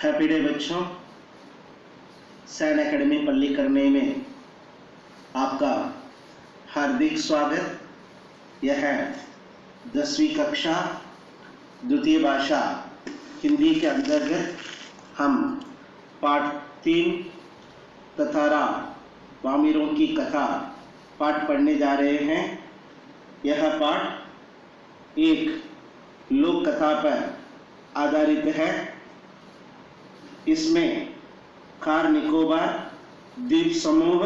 Happy day बच्चों। San academy Pallikaranai में आपका हार्दिक स्वागत। यह है 10वीं कक्षा द्वितीय भाषा हिंदी के अंतर्गत हम पाठ 3 तथारा वामिरों की कथा पाठ पढ़ने जा रहे हैं। यह पाठ एक लोक कथा पर आधारित है। इसमें कार निकोबार द्वीप समूह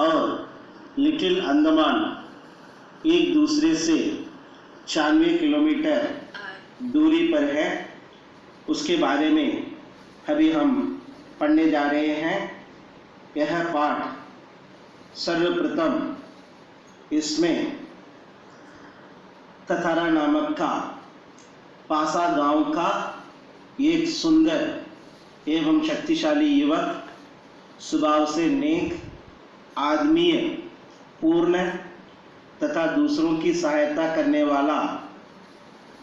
और लिटिल अंडमान एक दूसरे से 96 किलोमीटर दूरी पर है, उसके बारे में अभी हम पढ़ने जा रहे हैं। यह पाठ सर्वप्रथम इसमें तथारा नामक का पासा गांव का एक सुंदर एवं शक्तिशाली युवक, स्वभाव से नेक, आदमीय पूर्ण तथा दूसरों की सहायता करने वाला,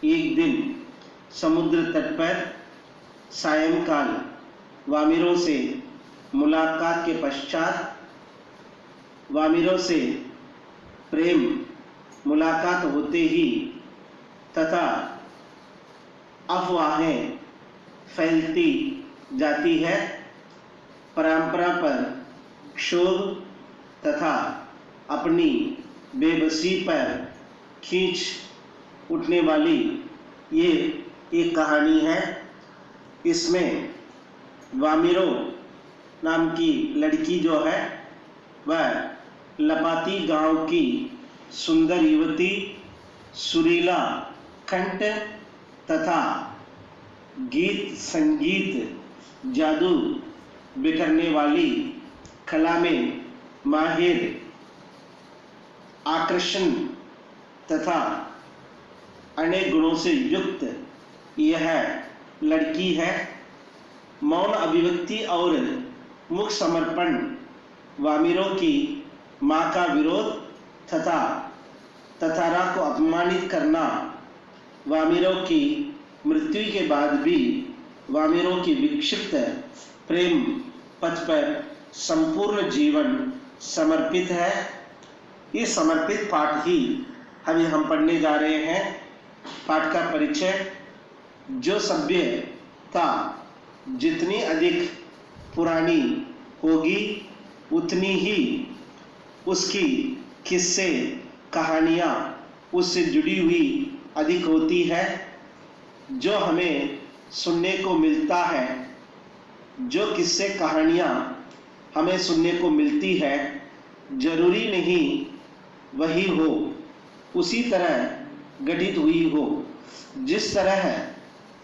एक दिन समुद्र तट पर सायंकाल वामिरों से मुलाकात के पश्चात वामिरों से प्रेम मुलाकात होते ही तथा अफवाहें फैलती जाती है। परंपरा पर क्षोभ तथा अपनी बेबसी पर खींच उठने वाली ये एक कहानी है। इसमें वामिरो नाम की लड़की जो है वह लपाती गांव की सुंदर युवती, सुरीला कंठ तथा गीत संगीत जादू बिखरने वाली कला में माहिर, आकर्षण तथा अनेक गुणों से युक्त यह लड़की है। मौन अभिव्यक्ति और मुख समर्पण वामिरों की मां का विरोध तथा तथारा को अपमानित करना, वामिरों की मृत्यु के बाद भी वामिरों की विक्षिप्त प्रेम पथ पर संपूर्ण जीवन समर्पित है। इस समर्पित पाठ ही अभी हम पढ़ने जा रहे हैं। पाठ का परिचय। जो सभ्यता जितनी अधिक पुरानी होगी उतनी ही उसकी किस्से कहानियाँ उससे जुड़ी हुई अधिक होती है। जो हमें सुनने को मिलता है, जो किस्से कहानियाँ हमें सुनने को मिलती है, जरूरी नहीं वही हो, उसी तरह गठित हुई हो। जिस तरह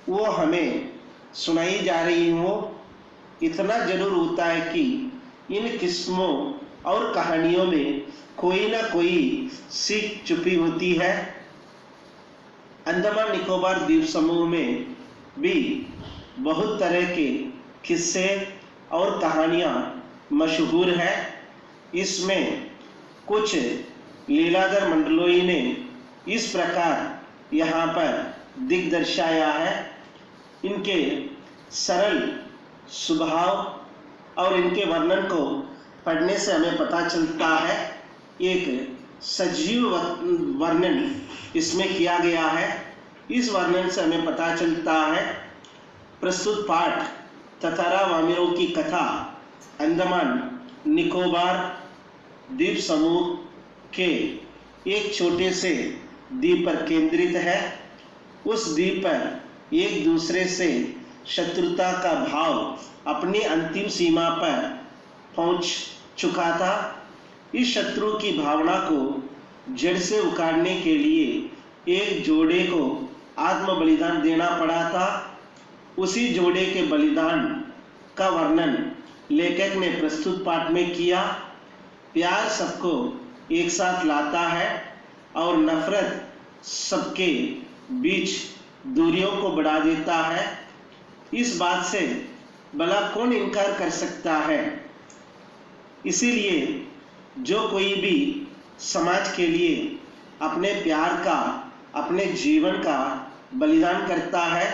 वो हमें सुनाई जा रही हो, इतना जरूर होता है कि इन किस्मों और कहानियों में कोई ना कोई सीख छुपी होती है। अंडमान निकोबार द्वीप समूह में भी बहुत तरह के किस्से और कहानियाँ मशहूर है। इसमें कुछ लीलाधर मंडलोई ने इस प्रकार यहाँ पर दिग्दर्शाया है। इनके सरल स्वभाव और इनके वर्णन को पढ़ने से हमें पता चलता है, एक सजीव वर्णन इसमें किया गया है। इस वर्णन से हमें पता चलता है प्रस्तुत पाठ तथारा वामिरों की कथा अंडमान निकोबार द्वीप समूह के एक छोटे से द्वीप पर केंद्रित है। उस द्वीप पर एक दूसरे से शत्रुता का भाव अपनी अंतिम सीमा पर पहुंच चुका था। इस शत्रु की भावना को जड़ से उखाड़ने के लिए एक जोड़े को आत्म बलिदान देना पड़ा था। उसी जोड़े के बलिदान का वर्णन लेखक ने प्रस्तुत पाठ में किया। प्यार सबको एक साथ लाता है और नफरत सबके बीच दूरियों को बढ़ा देता है। इस बात से भला कौन इनकार कर सकता है। इसीलिए जो कोई भी समाज के लिए अपने प्यार का, अपने जीवन का बलिदान करता है,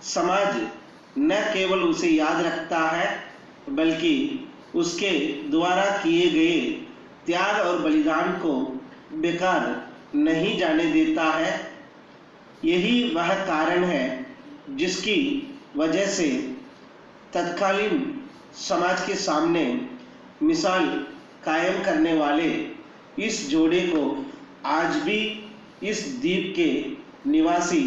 समाज न केवल उसे याद रखता है बल्कि उसके द्वारा किए गए त्याग और बलिदान को बेकार नहीं जाने देता है। यही वह कारण है जिसकी वजह से तत्कालीन समाज के सामने मिसाल कायम करने वाले इस जोड़े को आज भी इस द्वीप के निवासी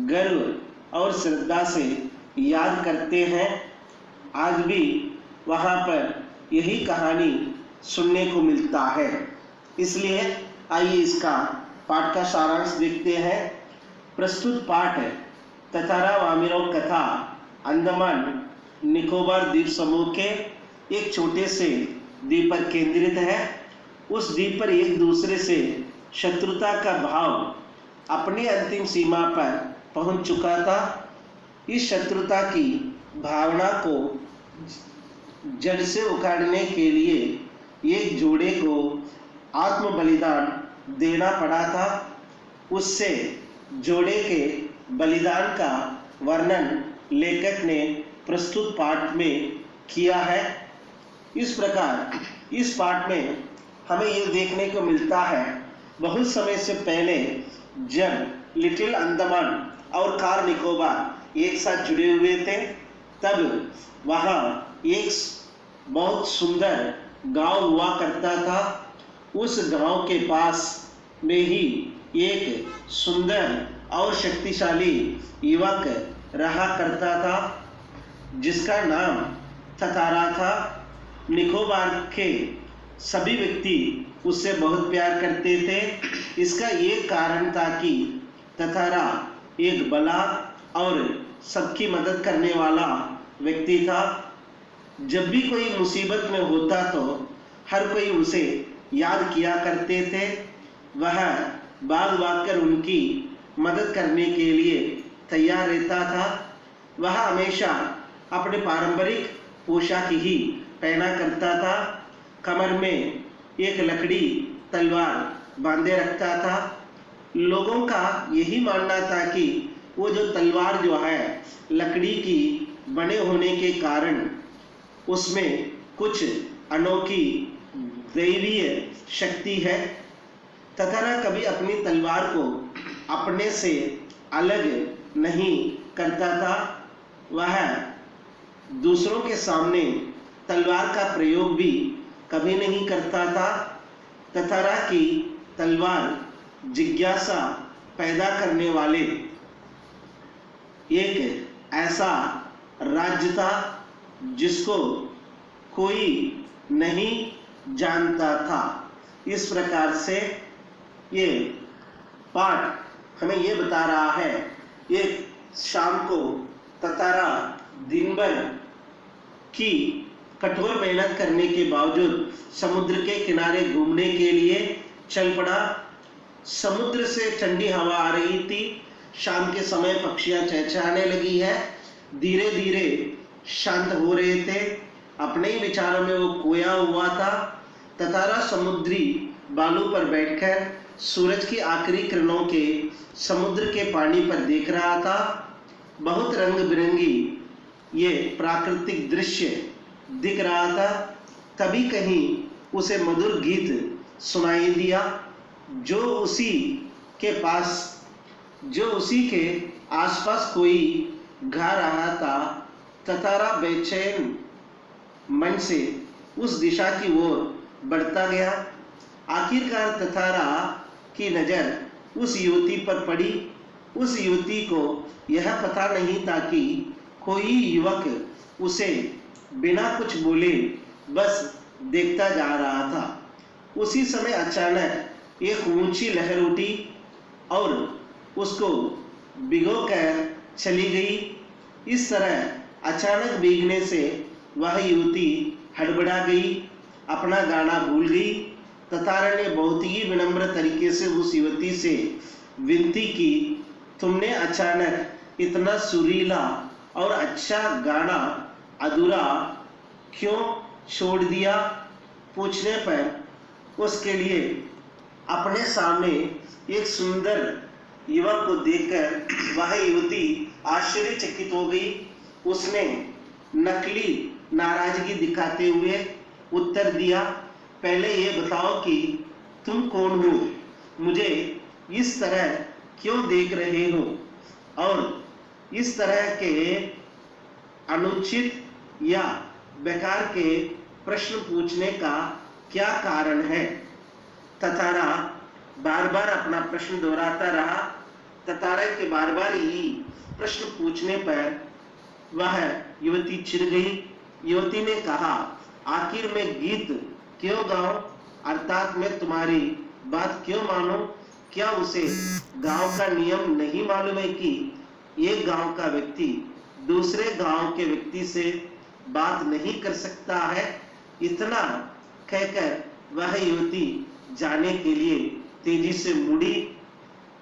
गर्व और श्रद्धा से याद करते हैं। आज भी वहाँ पर यही कहानी सुनने को मिलता है। इसलिए आइए इसका पाठ का सारांश देखते हैं। प्रस्तुत पाठ तथारा वामिरों कथा अंडमान निकोबार द्वीप समूह के एक छोटे से द्वीप पर केंद्रित है। उस द्वीप पर एक दूसरे से शत्रुता का भाव अपनी अंतिम सीमा पर पहुंच चुका था। इस शत्रुता की भावना को जड़ से उखाड़ने के लिए एक जोड़े को आत्म बलिदान देना पड़ा था। उससे जोड़े के बलिदान का वर्णन लेखक ने प्रस्तुत पाठ में किया है। इस प्रकार इस पाठ में हमें ये देखने को मिलता है, बहुत समय से पहले जब लिटिल अंडमान और कार निकोबार एक साथ जुड़े हुए थे, तब वहाँ एक बहुत सुंदर गांव हुआ करता था। उस गांव के पास में ही एक सुंदर और शक्तिशाली युवक रहा करता था जिसका नाम तथारा था। निकोबार के सभी व्यक्ति उससे बहुत प्यार करते थे। इसका ये कारण था कि तथारा एक भला और सबकी मदद करने वाला व्यक्ति था। जब भी कोई मुसीबत में होता तो हर कोई उसे याद किया करते थे। वह भाग भाग कर उनकी मदद करने के लिए तैयार रहता था। वह हमेशा अपने पारंपरिक पोशाक ही पहना करता था। कमर में एक लकड़ी तलवार बांधे रखता था। लोगों का यही मानना था कि वो जो तलवार जो है लकड़ी की बने होने के कारण उसमें कुछ अनोखी दैवीय शक्ति है। तथारा कभी अपनी तलवार को अपने से अलग नहीं करता था। वह दूसरों के सामने तलवार का प्रयोग भी कभी नहीं करता था। तथारा की तलवार जिज्ञासा पैदा करने वाले एक ऐसा राज्य था जिसको कोई नहीं जानता था। इस प्रकार से ये पाठ हमें ये बता रहा है, एक शाम को तथारा दिन भर की कठोर मेहनत करने के बावजूद समुद्र के किनारे घूमने के लिए चल पड़ा। समुद्र से ठंडी हवा आ रही थी। शाम के समय पक्षियां चहचहाने लगी है। धीरे धीरे शांत हो रहे थे। अपने ही विचारों में वो खोया हुआ था। तथारा समुद्री बालू पर बैठकर सूरज की आखिरी किरणों के समुद्र के पानी पर देख रहा था। बहुत रंग बिरंगी ये प्राकृतिक दृश्य दिख रहा था। तभी कहीं उसे मधुर गीत सुनाई दिया जो उसी के आसपास कोई गा रहा था। तथारा बेचैन मन से उस दिशा की ओर बढ़ता गया। आखिरकार तथारा की नजर उस युवती पर पड़ी। उस युवती को यह पता नहीं था कि कोई युवक उसे बिना कुछ बोले बस देखता जा रहा था। उसी समय अचानक एक ऊंची लहर उठी और उसको भिगो कर चली गई। इस तरह अचानक भीगने से वह युवती हड़बड़ा गई, अपना गाना भूल गई। तथारा ने बहुत ही विनम्र तरीके से उस युवती से विनती की, तुमने अचानक इतना सुरीला और अच्छा गाना अधूरा क्यों छोड़ दिया? पूछने पर उसके लिए अपने सामने एक सुंदर युवक को देखकर वह युवती आश्चर्यचकित हो गई। उसने नकली नाराजगी दिखाते हुए उत्तर दिया, पहले ये बताओ कि तुम कौन हो, मुझे इस तरह क्यों देख रहे हो और इस तरह के अनुचित या बेकार के प्रश्न पूछने का क्या कारण है। ततारा बार बार अपना प्रश्न दोहराता रहा। ततारा के बार बार ही प्रश्न पूछने पर वह युवती चिढ़ गई। युवती ने कहा, आखिर मैं गीत क्यों गाऊं, अर्थात मैं तुम्हारी बात क्यों मानूं? क्या उसे गांव का नियम नहीं मालूम है कि एक गांव का व्यक्ति दूसरे गांव के व्यक्ति से बात नहीं कर सकता है? इतना कहकर वह युवती जाने के लिए तेजी से मुड़ी।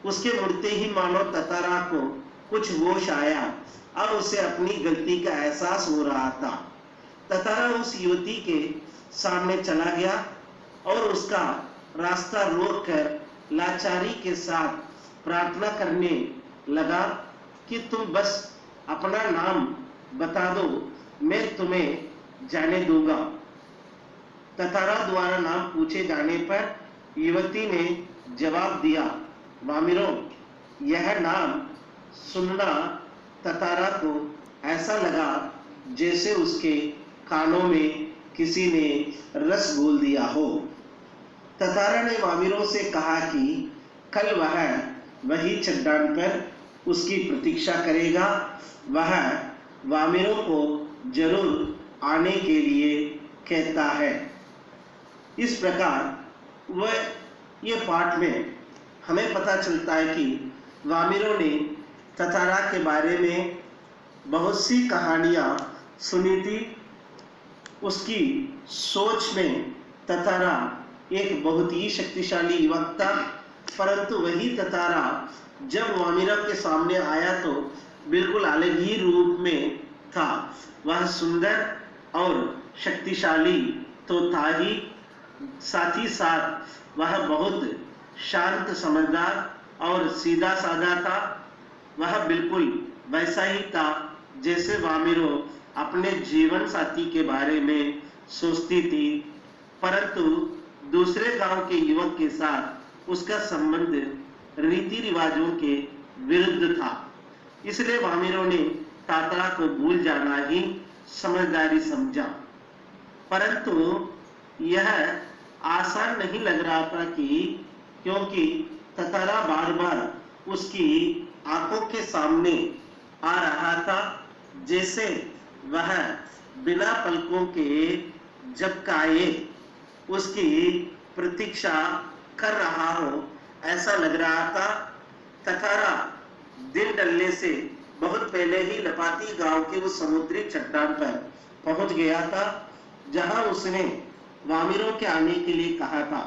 उसके मुड़ते ही मानो ततारा को कुछ होश आया और उसे अपनी गलती का एहसास हो रहा था। ततारा उस युवती के सामने चला गया और उसका रास्ता रोककर लाचारी के साथ प्रार्थना करने लगा कि तुम बस अपना नाम बता दो, मैं तुम्हें जाने दूंगा। ततारा द्वारा नाम पूछे जाने पर युवती ने जवाब दिया, वामिरो। यह नाम सुनना ततारा को ऐसा लगा जैसे उसके कानों में किसी ने रस घोल दिया हो। ततारा ने वामिरों से कहा कि कल वह वही चट्टान पर उसकी प्रतीक्षा करेगा। वह वामिरों को जरूर आने के लिए कहता है। इस प्रकार वह ये पाठ में हमें पता चलता है कि वामिरों ने ततारा के बारे में बहुत सी कहानियां सुनी थी। उसकी सोच में ततारा एक बहुत ही शक्तिशाली युवक था, परंतु वही ततारा जब वामिरा के सामने आया तो बिल्कुल अलग ही रूप में था। वह सुंदर और शक्तिशाली तो था ही, साथ ही साथ वह बहुत शांत, समझदार और सीधा साधा था। वह बिल्कुल वैसा ही था जैसे वामिरो अपने जीवन साथी के बारे में सोचती थी, परंतु दूसरे गांव के युवक के साथ उसका संबंध रीति रिवाजों के विरुद्ध था। इसलिए वामिरों ने ततारा को भूल जाना ही समझदारी समझा। परंतु यह आसान नहीं लग रहा था क्योंकि ततारा बार बार उसकी आंखों के सामने आ रहा था, जैसे वह बिना पलकों के झपकाए उसकी प्रतीक्षा कर रहा हो, ऐसा लग रहा था। ततारा दिन ढलने से बहुत पहले ही लपाती गांव के उस समुद्री चट्टान पर पहुंच गया था जहां उसने वामिरों के आने के लिए कहा था।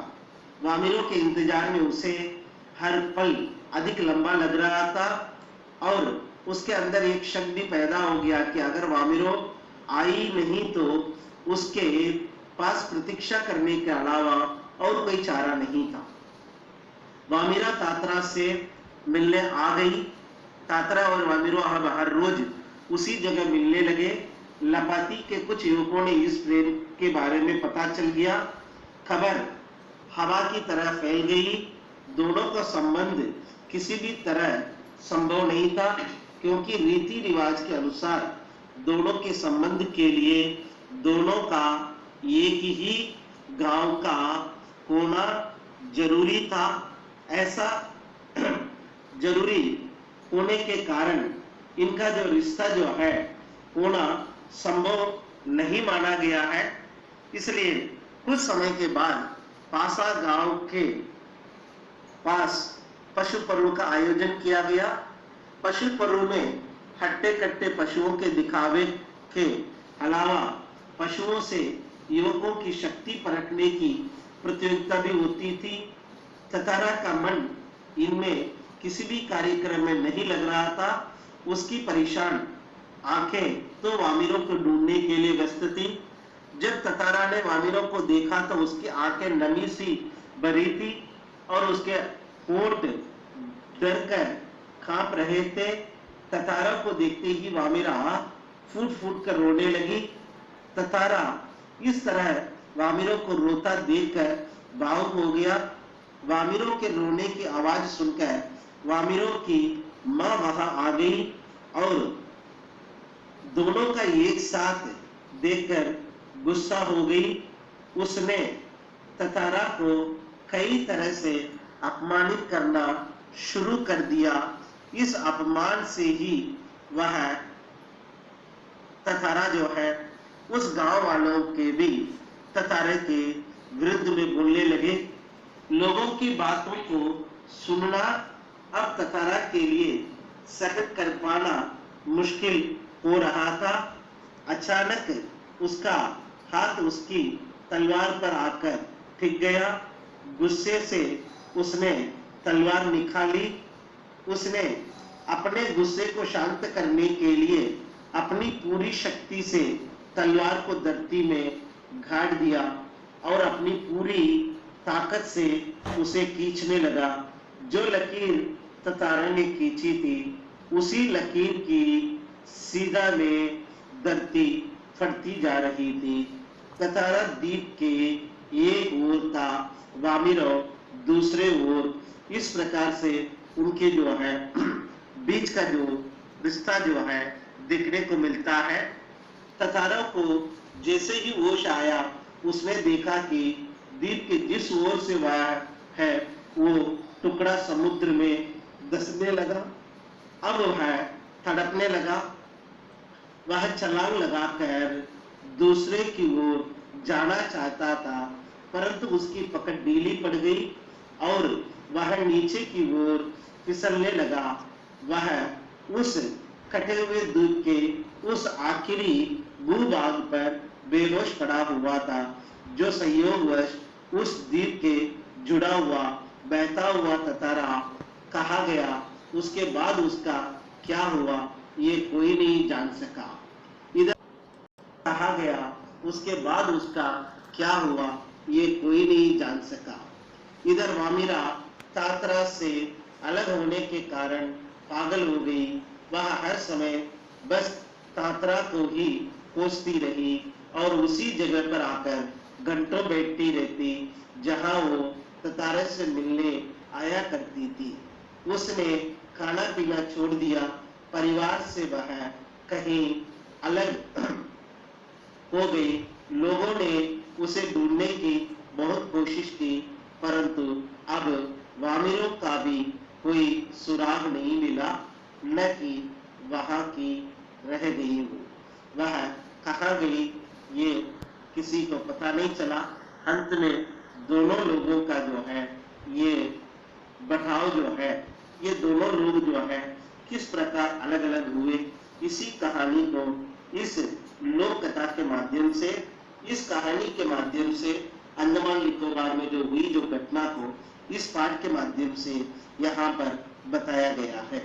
वामिरों के इंतजार में उसे हर पल अधिक लंबा लग रहा था और उसके अंदर एक शक भी पैदा हो गया कि अगर वामिरों आई नहीं तो उसके पास प्रतीक्षा करने के अलावा और कोई चारा नहीं था। वामिरा तात्रा से मिलने आ गई। तात्रा और वामिरो अब हर रोज उसी जगह मिलने लगे। लपाती के कुछ युवकों ने इस प्रेम के बारे में पता चल गया। खबर हवा की तरह फैल गई। दोनों का संबंध किसी भी तरह संभव नहीं था, क्योंकि रीति रिवाज के अनुसार दोनों के संबंध के लिए दोनों का एक ही गांव का होना जरूरी था। ऐसा जरूरी होने के कारण इनका जो रिश्ता जो है होना संभव नहीं माना गया है। इसलिए कुछ समय के बाद पासा गांव के पास पशु पर्व का आयोजन किया गया। पशु पर्व में हट्टे कट्टे पशुओं के दिखावे के अलावा पशुओं से युवकों की शक्ति परखने की प्रतियोगिता भी होती थी। ततारा का मन इनमें किसी भी कार्यक्रम में नहीं लग रहा था। उसकी परेशान आंखें तो वामिरों को ढूंढने के लिए व्यस्त थी। जब ततारा ने वामिरों को देखा तो उसकी आंखें नमी सी भरी थी और उसके होंठ डर कर कांप रहे थे। ततारा को देखते ही वामिरा फूट फूट कर रोने लगी। ततारा इस तरह वामिरों को रोता देखकर भावुक हो गया। वामिरों के रोने की आवाज सुनकर वामिरों की मां वहां आ गई और दोनों का एक साथ देखकर गुस्सा हो गई। उसने ततारा को कई तरह से अपमानित करना शुरू कर दिया। इस अपमान से ही वह ततारा जो है उस गांव वालों के भी ततारे के विरुद्ध में बोलने लगे। लोगों की बातों को सुनना अब ततारा के लिए सहन कर पाना मुश्किल हो रहा था। अचानक उसका हाथ उसकी तलवार पर आकर टिक गया। गुस्से से उसने तलवार निकाली। उसने अपने गुस्से को शांत करने के लिए अपनी पूरी शक्ति से तलवार को धरती में गाड़ दिया और अपनी पूरी ताकत से उसे खींचने लगा। जो लकीर ततारा ने खींची थी उसी लकीर की सीधा में धरती फटती जा रही थी। ततारा द्वीप के एक ओर था, वामिरो दूसरे ओर। इस प्रकार से उनके जो है बीच का जो रिश्ता जो है देखने को मिलता है। ततारा को जैसे ही होश आया उसने देखा कि द्वीप के जिस ओर से वह है वो टुकड़ा समुद्र में धंसने लगा। अब वह तड़पने लगा। वह छलांग लगाकर दूसरे की ओर जाना चाहता था, परंतु उसकी पकड़ ढीली पड़ गई और वह नीचे की ओर फिसलने लगा। वह उस कटे हुए दूध के उस आखिरी भूभाग पर बेहोश पड़ा हुआ था जो संयोगवश उस द्वीप के जुड़ा हुआ बहता हुआ ततारा कहा गया। उसके बाद उसका क्या हुआ ये कोई नहीं जान सका। इधर कहा गया उसके बाद उसका क्या हुआ ये कोई नहीं जान सका। इधर वामिरा तात्रा से अलग होने के कारण पागल हो गई। वह हर समय बस तात्रा को ही कोसती रही और उसी जगह पर आकर घंटों बैठती रहती जहां वो ततारे से मिलने आया करती थी। उसने खाना पीना छोड़ दिया। परिवार से वह कहीं अलग हो गई। लोगों ने उसे ढूंढने की बहुत कोशिश की, परंतु अब वामिरों का भी कोई सुराग नहीं मिला, न कि वहां की रह गई वो। वह कहाँ गई ये किसी को पता नहीं चला। अंत में दोनों लोगों का जो है ये बढ़ाव जो है, ये दोनों लोग जो है किस प्रकार अलग अलग हुए, इसी कहानी को इस लोक कथा के माध्यम से, इस कहानी के माध्यम से अंडमान निकोबार में जो हुई जो घटना को इस पाठ के माध्यम से यहाँ पर बताया गया है।